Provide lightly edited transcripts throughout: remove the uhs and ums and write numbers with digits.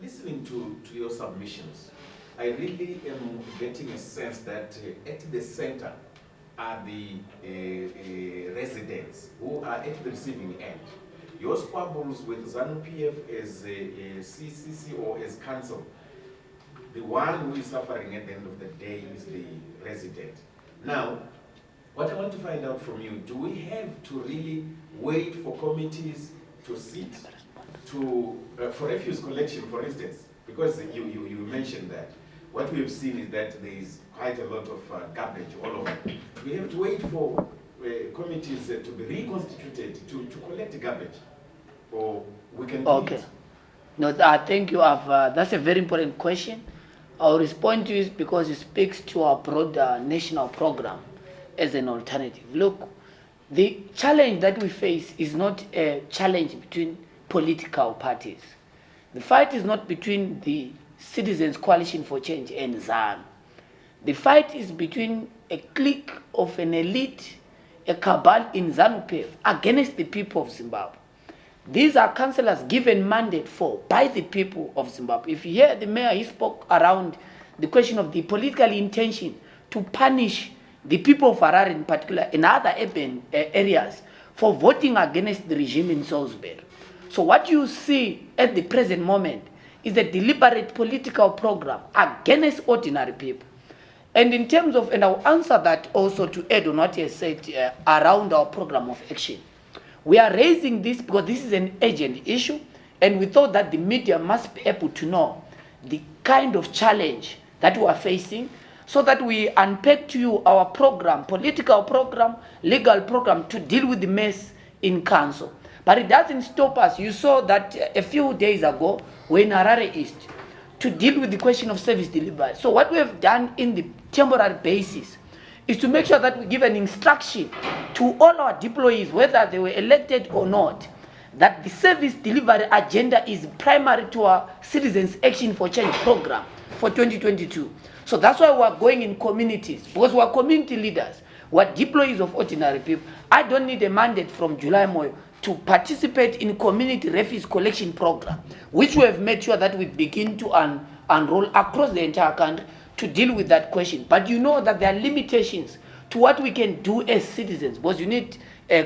listening to your submissions, I really am getting a sense that at the center are the residents who are at the receiving end. Your squabbles with ZANU PF as a CCC or as council, the one who is suffering at the end of the day is the resident. Now, what I want to find out from you, do we have to really wait for committees to sit to, for refuse collection, for instance? Because you mentioned that. What we have seen is that there is quite a lot of garbage all over. We have to wait for committees to be reconstituted to collect garbage, or we can do it. No, thank you. That's a very important question. I'll respond to it because it speaks to our broader national program as an alternative. Look, the challenge that we face is not a challenge between political parties. The fight is not between the Citizens Coalition for Change and ZANU. The fight is between a clique of an elite, a cabal in ZANU PF against the people of Zimbabwe. These are councillors given mandate for by the people of Zimbabwe. If you hear the mayor, he spoke around the question of the political intention to punish the people of Harare in particular and other urban areas for voting against the regime in Salisbury. So what you see at the present moment is a deliberate political program against ordinary people. And in terms of, and I'll answer that also to add on what he has said around our program of action. We are raising this because this is an urgent issue, and we thought that the media must be able to know the kind of challenge that we are facing, so that we unpack to you our program, political program, legal program to deal with the mess in council. But it doesn't stop us. You saw that a few days ago, we're in Harare East to deal with the question of service delivery. So what we have done in the temporary basis is to make sure that we give an instruction to all our deployees, whether they were elected or not, that the service delivery agenda is primary to our Citizens Action for Change program for 2022. So that's why we're going in communities, because we're community leaders, we're deployees of ordinary people. I don't need a mandate from July Moyo to participate in community refuse collection program, which we have made sure that we begin to unroll across the entire country to deal with that question. But you know that there are limitations to what we can do as citizens, because you need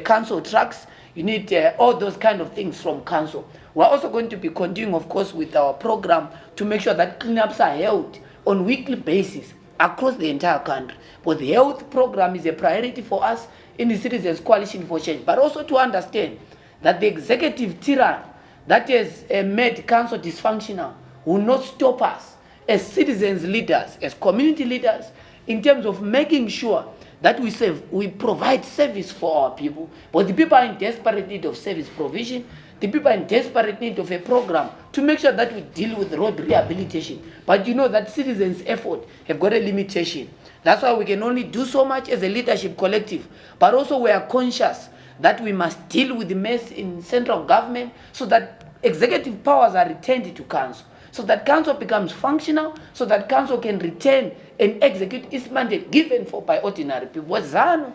council trucks, you need all those kind of things from council. We're also going to be continuing, of course, with our program to make sure that cleanups are held on weekly basis across the entire country. But the health program is a priority for us in the Citizens Coalition for Change, but also to understand that the executive tyranny that has made council dysfunctional will not stop us as citizens leaders, as community leaders, in terms of making sure that we provide service for our people. But the people are in desperate need of service provision. The people are in desperate need of a program to make sure that we deal with road rehabilitation. But you know that citizens' effort have got a limitation. That's why we can only do so much as a leadership collective. But also we are conscious that we must deal with the mess in central government so that executive powers are retained to council, so that council becomes functional, so that council can retain and execute its mandate given by ordinary people. What ZANU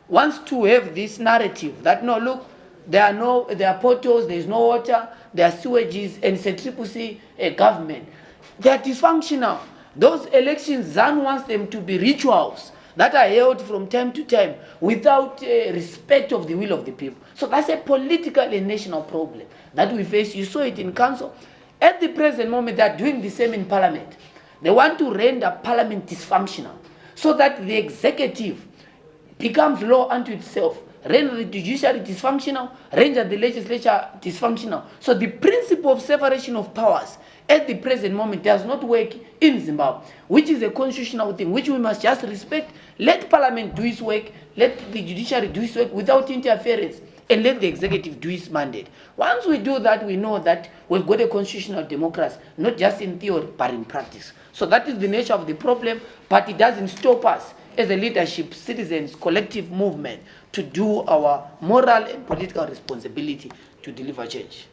wants to have this narrative that, no, look, there are potholes, there is no water, there are sewages, and it's a CCC government. They are dysfunctional. Those elections, ZANU wants them to be rituals that are held from time to time without respect of the will of the people. So that's a political and national problem that we face. You saw it in council. At the present moment, they are doing the same in parliament. They want to render parliament dysfunctional so that the executive becomes law unto itself, render the judiciary dysfunctional, render the legislature dysfunctional. So the principle of separation of powers at the present moment does not work in Zimbabwe, which is a constitutional thing, which we must just respect. Let parliament do its work, let the judiciary do its work without interference, and let the executive do its mandate. Once we do that, we know that we've got a constitutional democracy, not just in theory, but in practice. So that is the nature of the problem, but it doesn't stop us as a leadership, citizens, collective movement to do our moral and political responsibility to deliver change.